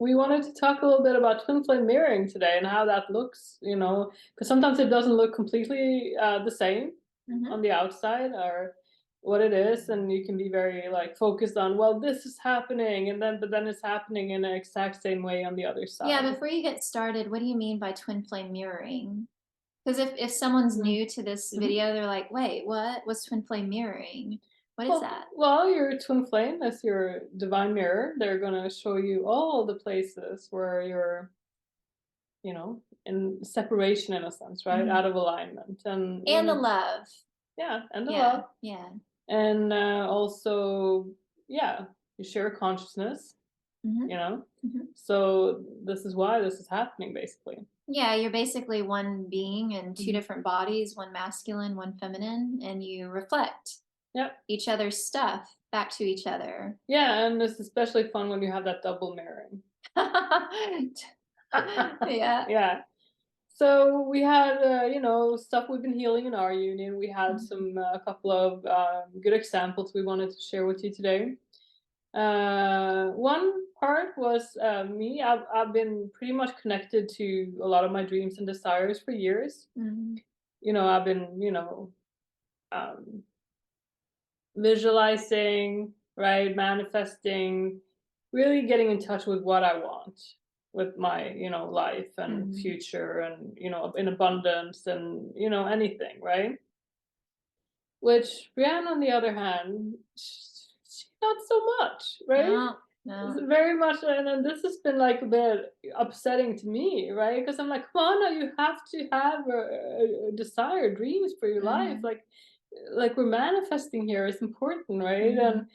we wanted to talk a little bit about twin flame mirroring today and how that looks, because sometimes it doesn't look completely the same Mhm. on the outside or what it is, and you can be very like focused on, well, this is happening, and then but then it's happening in the exact same way on the other Yeah, side. before you get started, what do you mean by twin flame mirroring? Because if someone's Mhm. new to this Mhm. video, they're like, "Wait, what? What's twin flame mirroring? What is Well, that?" well, your twin flame, as your divine mirror, they're gonna show you all the places where you're, in separation in a sense, right? Out Mhm. of alignment. And, And the love. yeah, and the Yeah, love. yeah. And also, yeah, you share consciousness, you Mhm, know? mhm. So this is why this is happening, basically. Yeah, you're basically one being in two Mhm. different bodies, one masculine, one feminine, and you reflect Yep. each other's stuff back to each other. Yeah, and it's especially fun when you have that double mirroring. Yeah. Yeah. So we had, stuff we've been healing in our union. We had Mhm, some a couple of good examples we wanted to share with you today. One part was me. I've been pretty much connected to a lot of my dreams and desires for years. mhm. I've been, um, visualizing, right, manifesting, really getting in touch with what I want with my, life and Mhm. future and, in abundance and, anything, right? Which Breann, on the other hand, not so much, right? No, It's no. very much, and then this has been like a bit upsetting to me, right? Because I'm like, come on, now you have to have a desire, dreams for your life, Mhm, like we're manifesting here is important, right? mhm.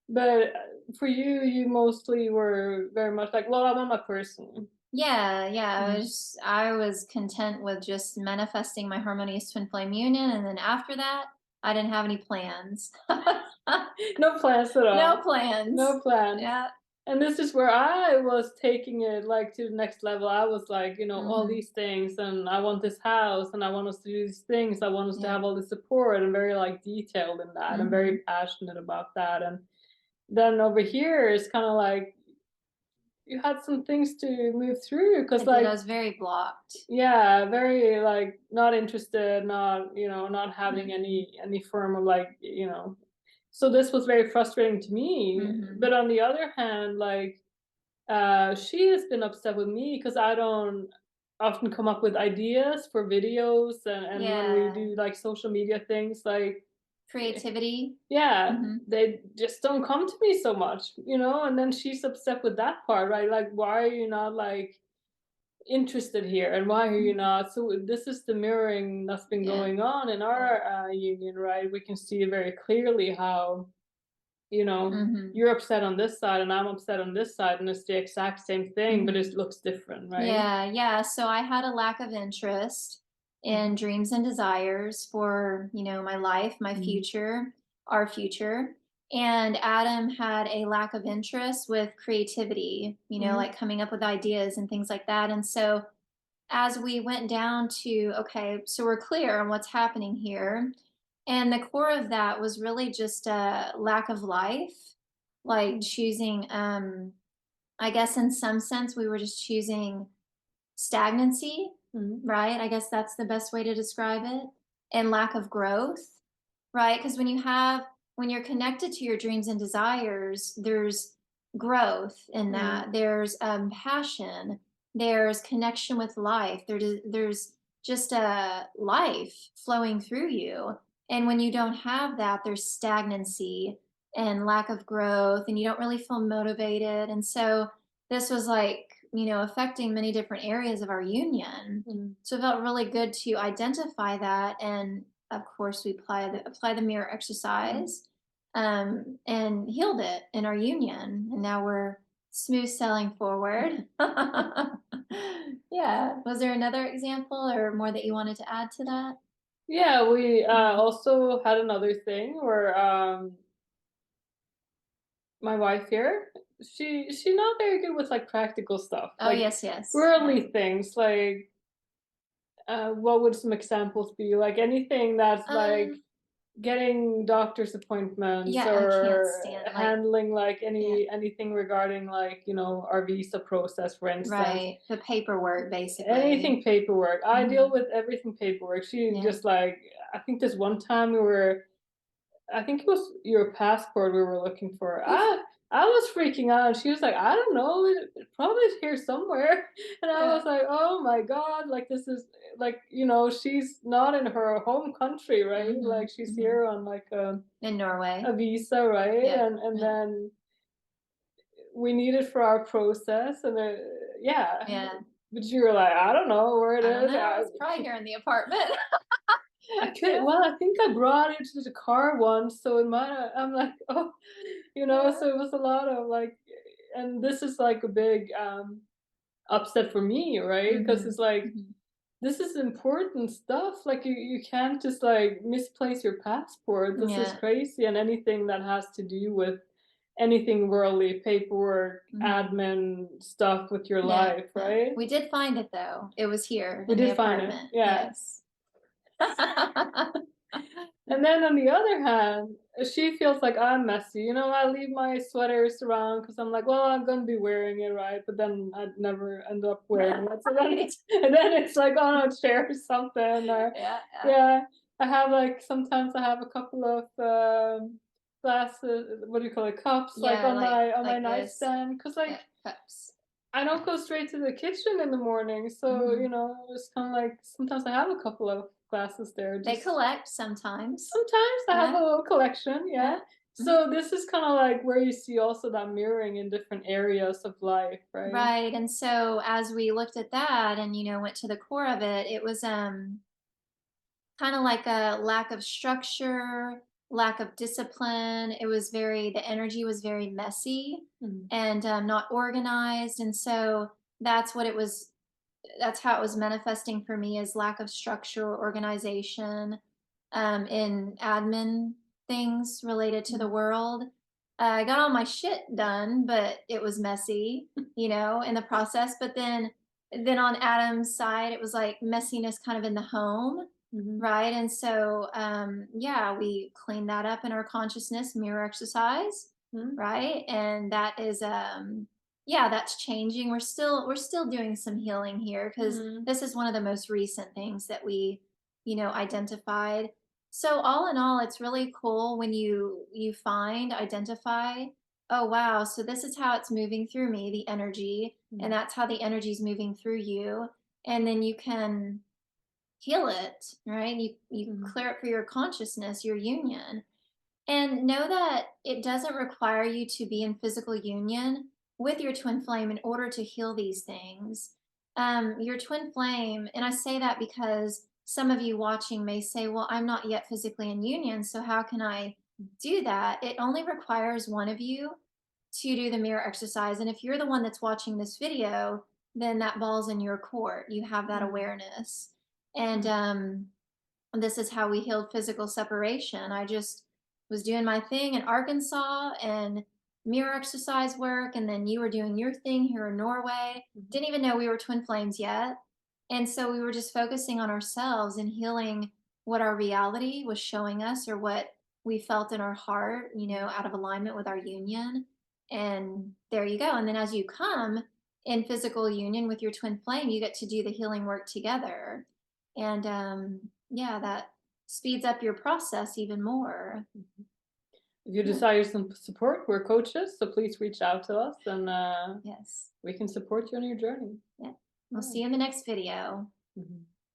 But for you, you mostly were very much like, well, I want my person. Yeah, yeah. Mhm. I was content with just manifesting my harmonious twin flame union, and then after that, I didn't have any plans. No plans at No all. plans. No plans. Yeah. And this is where I was taking it like to the next level. I was like, all Mhm. these things, and I want this house, and I want us to do these things. I want us to Yeah. have all the support, and very like detailed in that. I'm Mhm. very passionate about that. And then over here, it's kind of like you had some things to move through I because, did. I like, was very blocked. yeah, very like not interested, not having Mhm. any form of like, so this was very frustrating to me. Mhm. But on the other hand, like, she has been upset with me because I don't often come up with ideas for videos, and when we Yeah. do like social media things, like, Creativity. yeah, Mhm. they just don't come to me so much, and then she's upset with that part, right? Like, why are you not like interested here, and why are you Mhm. not? So this is the mirroring that's been Yeah. going on in Yeah. our union, right? We can see very clearly how, Mhm. you're upset on this side and I'm upset on this side, and it's the exact same thing, but Mhm. it looks different, right? Yeah, yeah. So I had a lack of interest in Mhm. dreams and desires for, my life, my Mhm. future, our future. And Adam had a lack of interest with creativity, Mhm. like coming up with ideas and things like that. And so as we went down to, okay, so we're clear on what's happening here. And the core of that was really just a lack of life, like Mhm. choosing, I guess in some sense, we were just choosing stagnancy, Mhm. right? I guess that's the best way to describe it. And lack of growth, right? Because when you're connected to your dreams and desires, there's growth in Mhm. that. There's passion. There's connection with life. There's just a life flowing through you. And when you don't have that, there's stagnancy and lack of growth, and you don't really feel motivated. And so this was like, affecting many different areas of our union. Mhm. So it felt really good to identify that, and of course we apply the mirror Mhm. exercise, and healed it in our union, and now we're smooth sailing forward. Yeah. Was there another example or more that you wanted to add to that? Yeah, we Mhm. also had another thing where my wife here, she's not very good with like practical stuff, Oh, like yes, yes. Yeah. worldly things, like what would some examples be? Like anything that's like, Um, getting doctor's appointments Yeah, I can't or stand, like, handling like yeah, anything regarding like, our visa process, for instance. right, the paperwork, basically. Anything paperwork. I deal Mhm. with everything paperwork. She Yeah. just like, I think this one time I think it was your passport we were looking for. Oof. I was freaking out, and she was like, "I don't know, it probably is here somewhere." And I Yeah. was like, "Oh my god, like, this is like, she's not in her home country, right? Mhm, Like, she's mhm. here on, like, In Norway. a visa, right? Yep, And yep. then we need it for our process, and, yeah." Yeah. But you were like, "I don't know where it I don't is." know, it's probably here in the apartment. I could Yeah, well, I think I brought it to the car once, so it might have I'm like, "Oh," yeah. so it was a lot of, like and this is, like, a big, upset for me, right? Because it's Mhm, like, mhm. this is important stuff, like, you can't just, like, misplace your passport, this is Yeah, crazy, and anything that has to do with anything worldly, paperwork, mhm. admin stuff with your Yeah, life, yeah. right? We did find it though. It was here We in the did find it, apartment. yeah. Yes. And then on the other hand, she feels like I'm messy. I leave my sweaters around because I'm like, well, I'm gonna be wearing it, right? But then I'd never end up wearing it. So then Right. it's like, oh no, share something. Or Yeah, yeah. yeah, I have like sometimes I have a couple of glasses. What do you call it? Cups, like Yeah, on my like this. nightstand, because Yeah, like cups. I don't go straight to the kitchen in the morning. So Mhm. it's kind of like sometimes I have a couple of glasses there They just collect sometimes. sometimes I have a Yeah, little collection, yeah. yeah. Mhm. So this is kinda like where you see also that mirroring in different areas of life, right? Right, and so as we looked at that and, went to the core of it, it was, kinda like a lack of structure, lack of discipline. The energy was very messy Mhm, and, not organized, and so that's what it was that's how it was manifesting for me, is lack of structure or organization, in admin things related to the mhm, world. I got all my shit done, but it was messy, in the process. But then on Adam's side, it was like messiness kind of in the home, mhm, right? And so, yeah, we cleaned that up in our consciousness, mirror exercise, mhm, right? And that is, yeah, that's changing. We're still doing some healing here because mhm, this is one of the most recent things that we, identified. So all in all, it's really cool when you identify, oh wow, so this is how it's moving through me, the energy, and mhm, that's how the energy is moving through you, and then you can heal it, right? You mhm, clear it for your consciousness, your union. And know that it doesn't require you to be in physical union with your twin flame in order to heal these things. Your twin flame, and I say that because some of you watching may say, well, I'm not yet physically in union, so how can I do that? It only requires one of you to do the mirror exercise. And if you're the one that's watching this video, then that ball's in your court. You have that mhm, awareness. And mhm, this is how we healed physical separation. I just was doing my thing in Arkansas and mirror exercise work, and then you were doing your thing here in Norway. mhm, Didn't even know we were twin flames yet. And so we were just focusing on ourselves and healing what our reality was showing us, or what we felt in our heart, out of alignment with our union. And there you go. And then as you come in physical union with your twin flame, you get to do the healing work together. And yeah, that speeds up your process even more. mhm. If you Yeah. desire some support, we're coaches, so please reach out to us, and Yes. we can support you on your journey. Yeah. We'll Yeah. see you in the next video. Mhm.